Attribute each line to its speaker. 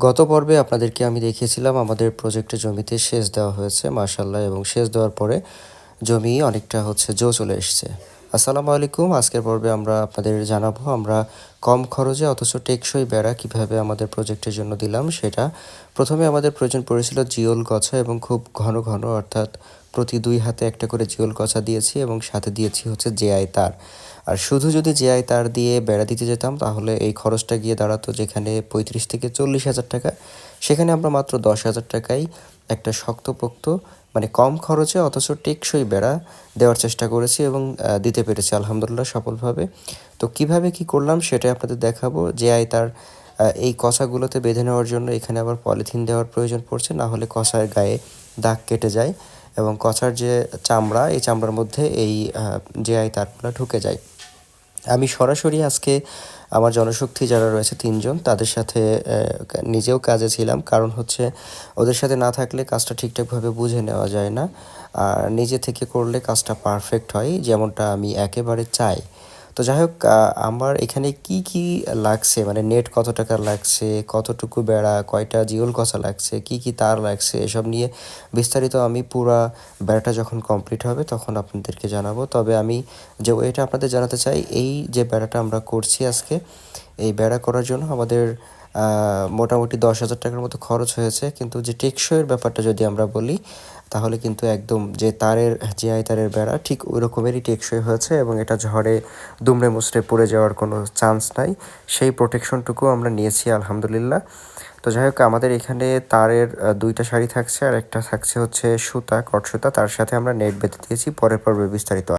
Speaker 1: গত পর্বে আপনাদেরকে আমি দেখিয়েছিলাম আমাদের প্রজেক্টের জমিতে সেচ দেওয়া হয়েছে মাশাআল্লাহ, এবং সেচ দেওয়ার পরে জমি অনেকটা জো চলে এসছে। আসসালামু আলাইকুম। আজকের পর্বে আমরা আপনাদের জানাবো আমরা কম খরচে অথচ টেকসই বেড়া কিভাবে আমাদের প্রজেক্টের জন্য দিলাম সেটা। প্রথমে আমাদের প্রয়োজন পড়েছিল জিওল গছা, এবং খুব ঘন ঘন, অর্থাৎ প্রতি 2 হাতে একটা করে জিওল গছা দিয়েছি এবং সাথে দিয়েছি জেআই তার। আর শুধু যদি জেআই তার দিয়ে বেড়া দিতে যেতাম তাহলে এই খরচটা গিয়ে দাঁড়াতো যেখানে 35 থেকে 40 হাজার টাকা, সেখানে আমরা মাত্র 10 হাজার টাকায় একটা শক্তপোক্ত, মানে কম খরচে অথচ টেকসই বেড়া দেওয়ার চেষ্টা করেছি এবং দিতে পেরেছি আলহামদুলিল্লাহ সফলভাবে। তো কিভাবে কি করলাম সেটাই আপনাদের দেখাবো। জেআই তার এই কছাগুলোতে বেঁধে নেওয়ার জন্য এখানে আবার পলিথিন দেওয়ার প্রয়োজন পড়ছে, না হলে কছার গায়ে দাগ কেটে যায় এবং কছার যে চামড়া, এই চামড়ার মধ্যে এই জেআই তারগুলো ঢুকে যায়। আমি সরাসরি আজকে আমার জনশক্তি যারা রয়েছে 3 জন, তাদের সাথে নিজেও কাজে ছিলাম, কারণ ওদের সাথে না থাকলে কাজটা ঠিকঠাকভাবে বুঝে নেওয়া যায় না, আর নিজে থেকে করলে কাজটা পারফেক্ট হয় যেমনটা আমি একেবারে চাই। তো যাই হোক, আমার এখানে কি কি লাগছে, মানে নেট কত টাকা লাগছে, কতটুকু বেড়া, কয়টা জিওল কষা লাগছে, কি কি তার লাগছে, এসব নিয়ে বিস্তারিত আমি পুরা বেড়াটা যখন কমপ্লিট হবে তখন আপনাদেরকে জানাবো। তবে আমি যে ওইটা আপনাদের জানাতে চাই, এই যে বেড়াটা আমরা করছি আজকে, এই বেড়া করার জন্য আমাদের মোটামুটি 10 হাজার টাকার মতো খরচ হয়েছে, কিন্তু যে টেকসইয়ের ব্যাপারটা যদি আমরা বলি তাহলে কিন্তু একদম যে তারের, জিআই তারের বেড়া ঠিক ওই রকমেরই টেকসই হয়েছে এবং এটা ঝড়ে দুমড়ে মুচড়ে পড়ে যাওয়ার কোনো চান্স নাই। সেই প্রোটেকশনটুকু আমরা নিয়েছি আলহামদুলিল্লাহ। তো যাই হোক, আমাদের এখানে তারের 2টা সারি থাকছে আর একটা থাকছে সুতা, কট সুতা, তার সাথে আমরা নেট বেঁধে দিয়েছি। পরের পর্বে বিস্তারিত